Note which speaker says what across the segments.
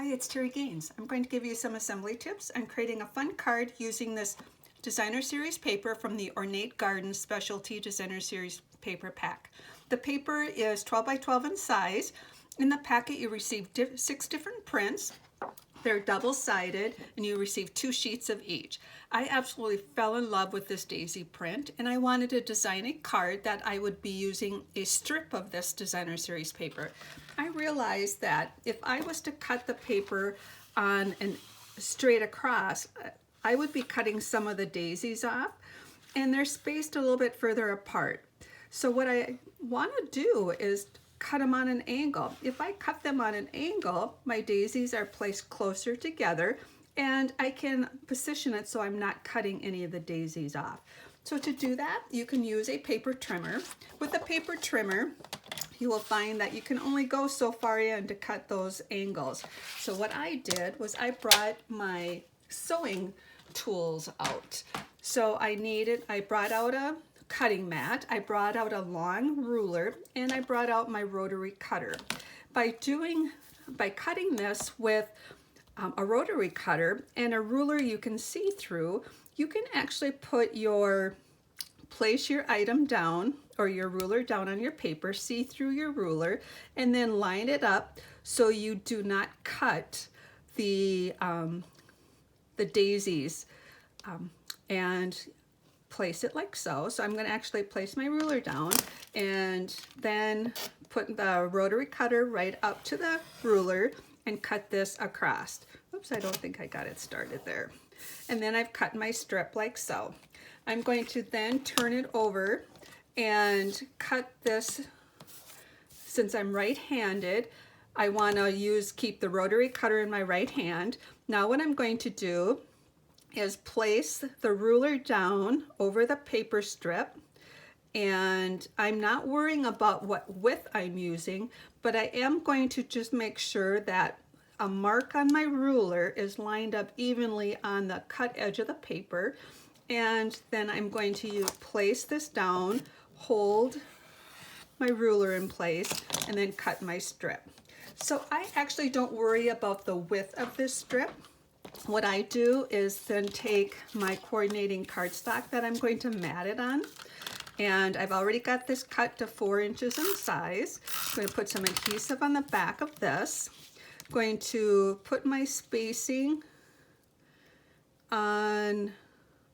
Speaker 1: Hi, it's Terry Gaines. I'm going to give you some assembly tips on creating a fun card using this Designer Series paper from the Ornate Garden Specialty Designer Series paper pack. The paper is 12 by 12 in size. In the packet you receive 6 different prints. They're double-sided and you receive 2 sheets of each. I absolutely fell in love with this daisy print and I wanted to design a card that I would be using a strip of this Designer Series paper. I realized that if I was to cut the paper on and straight across, I would be cutting some of the daisies off and they're spaced a little bit further apart. So what I want to do is cut them on an angle. If I cut them on an angle, my daisies are placed closer together and I can position it so I'm not cutting any of the daisies off. So to do that, you can use a paper trimmer. With a paper trimmer, you will find that you can only go so far in to cut those angles. So what I did was I brought my sewing tools out. So I brought out a cutting mat, I brought out a long ruler, and I brought out my rotary cutter. By cutting this with a rotary cutter and a ruler you can see through, you can actually place your item down or your ruler down on your paper, see through your ruler, and then line it up so you do not cut the daisies and place it like so. So I'm going to actually place my ruler down and then put the rotary cutter right up to the ruler and cut this across. Oops, I don't think I got it started there. And then I've cut my strip like so. I'm going to then turn it over and cut this. Since I'm right-handed, I want to keep the rotary cutter in my right hand. Now what I'm going to do is place the ruler down over the paper strip, and I'm not worrying about what width I'm using, but I am going to just make sure that a mark on my ruler is lined up evenly on the cut edge of the paper. And then I'm going to place this down, hold my ruler in place, and then cut my strip. So I actually don't worry about the width of this strip. What I do is then take my coordinating cardstock that I'm going to mat it on, and I've already got this cut to 4 inches in size. I'm going to put some adhesive on the back of this. I'm going to put my spacing on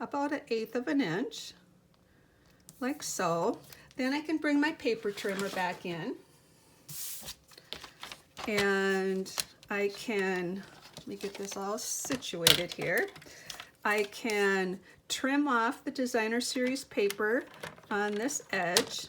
Speaker 1: about 1/8 of an inch, like so. Then I can bring my paper trimmer back in, and I can, let me get this all situated here. I can trim off the Designer Series paper on this edge.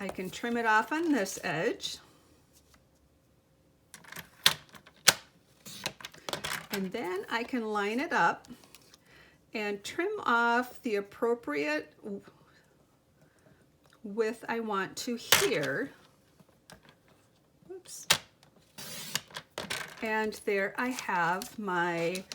Speaker 1: I can trim it off on this edge. And then I can line it up and trim off the appropriate width I want to here. Oops. And there I have my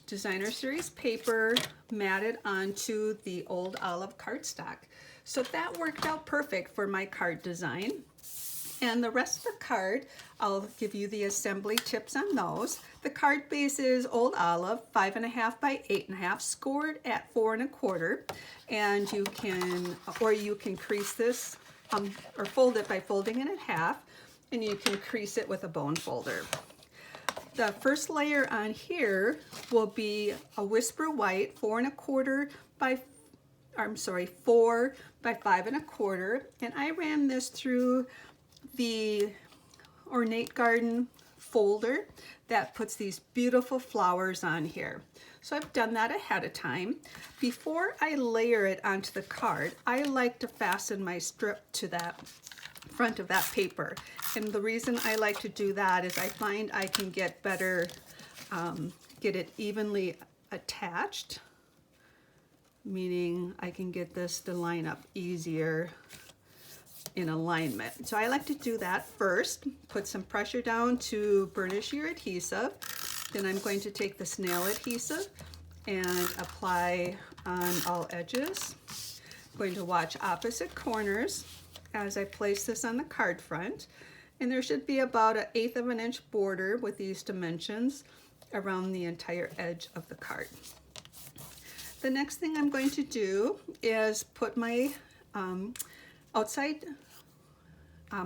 Speaker 1: Designer Series paper matted onto the old olive cardstock. So that worked out perfect for my card design. And the rest of the card, I'll give you the assembly tips on those. The card base is old olive, 5.5 by 8.5, scored at 4 1/4. And you can crease this or fold it by folding it in half, and you can crease it with a bone folder. The first layer on here will be a whisper white, 4 by 5 1/4, and I ran this through the Ornate Garden folder that puts these beautiful flowers on here. So I've done that ahead of time. Before I layer it onto the card, I like to fasten my strip to that front of that paper. And the reason I like to do that is I find I can get better, get it evenly attached, meaning I can get this to line up easier in alignment. So I like to do that first. Put some pressure down to burnish your adhesive. Then I'm going to take the snail adhesive and apply on all edges. I'm going to watch opposite corners as I place this on the card front. And there should be about 1/8 of an inch border with these dimensions around the entire edge of the card. The next thing I'm going to do is put my outside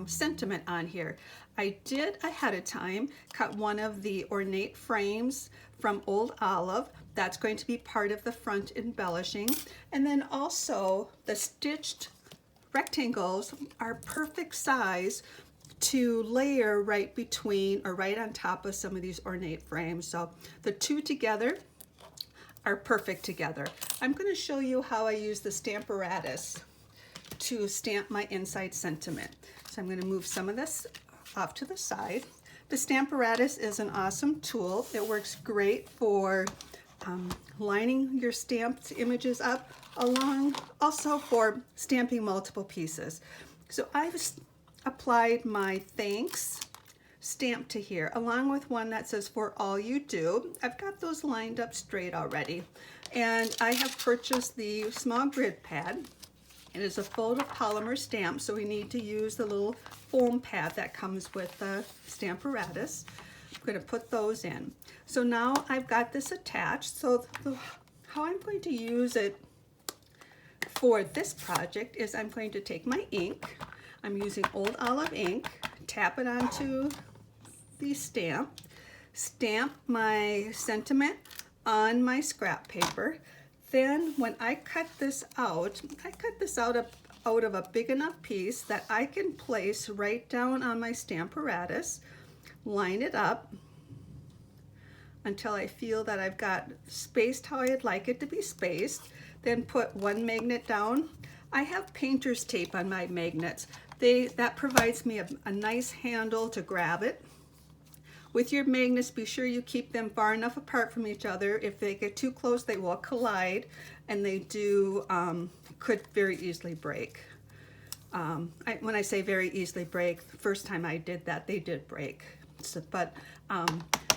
Speaker 1: sentiment on here. I did ahead of time cut one of the ornate frames from Old Olive. That's going to be part of the front embellishing. And then also the stitched rectangles are perfect size to layer right between or right on top of some of these ornate frames. So the two together are perfect together. I'm going to show you how I use the Stamparatus to stamp my inside sentiment. So I'm going to move some of this off to the side. The Stamparatus is an awesome tool. It works great for lining your stamped images up, along also for stamping multiple pieces. So I've applied my thanks stamp to here, along with one that says for all you do. I've got those lined up straight already. And I have purchased the small grid pad. It is a photopolymer stamp, so we need to use the little foam pad that comes with the Stamparatus. I'm going to put those in. So now I've got this attached. So how I'm going to use it for this project is I'm going to take my ink. I'm using Old Olive ink, tap it onto the stamp, stamp my sentiment on my scrap paper. Then when I cut this out, out of a big enough piece that I can place right down on my Stamparatus, line it up until I feel that I've got spaced how I'd like it to be spaced, then put one magnet down. I have painter's tape on my magnets. That provides me a nice handle to grab it. With your magnets, be sure you keep them far enough apart from each other. If they get too close, they will collide, and they could very easily break. When I say very easily break, the first time I did that, they did break. But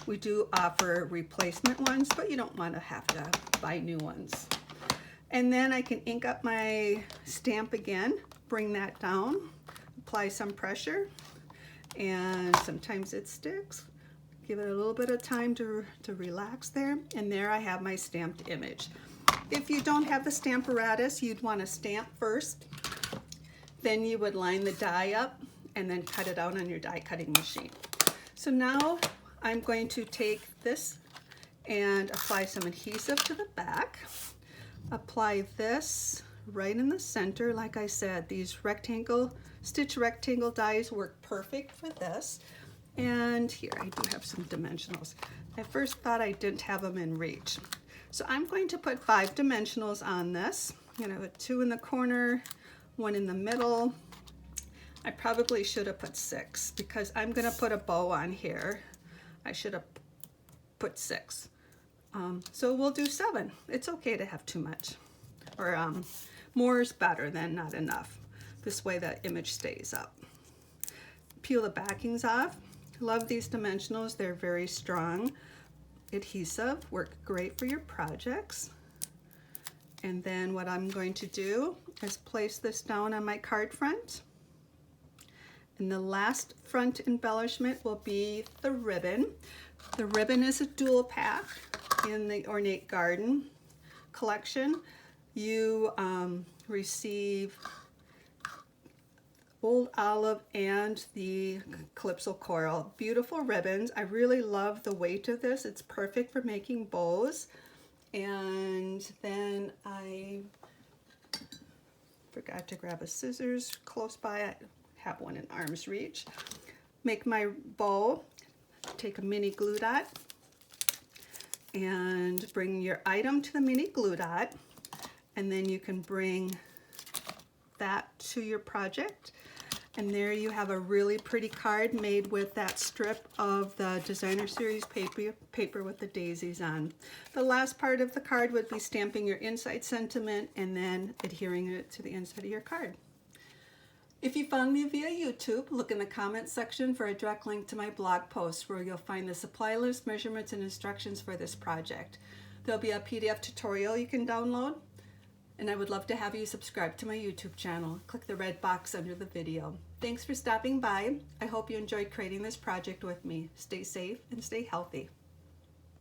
Speaker 1: we do offer replacement ones, but you don't want to have to buy new ones. And then I can ink up my stamp again, bring that down, apply some pressure, and sometimes it sticks. Give it a little bit of time to relax there, and there I have my stamped image. If you don't have the Stamparatus, you'd want to stamp first, then you would line the die up and then cut it out on your die cutting machine. So now I'm going to take this and apply some adhesive to the back. Apply this right in the center. Like I said, these stitch rectangle dies work perfect for this. And here I do have some dimensionals. I first thought I didn't have them in reach. So I'm going to put 5 dimensionals on this. I'm going to put 2 in the corner, 1 in the middle. I probably should have put 6 because I'm going to put a bow on here. I should have put 6. So we'll do 7. It's okay to have too much. Or more is better than not enough. This way the image stays up. Peel the backings off. Love these dimensionals. They're very strong. Adhesive, work great for your projects. And then what I'm going to do is place this down on my card front. And the last front embellishment will be the ribbon. The ribbon is a dual pack in the Ornate Garden collection. You receive Old Olive and the Calypso Coral. Beautiful ribbons. I really love the weight of this. It's perfect for making bows. And then I forgot to grab a scissors close by. I have one in arm's reach. Make my bow. Take a mini glue dot and bring your item to the mini glue dot, and then you can bring that to your project. And there you have a really pretty card made with that strip of the designer series paper with the daisies on. The last part of the card would be stamping your inside sentiment and then adhering it to the inside of your card. If you found me via YouTube, look in the comments section for a direct link to my blog post where you'll find the supply list, measurements, and instructions for this project. There'll be a PDF tutorial you can download. And I would love to have you subscribe to my YouTube channel. Click the red box under the video. Thanks for stopping by. I hope you enjoyed creating this project with me. Stay safe and stay healthy.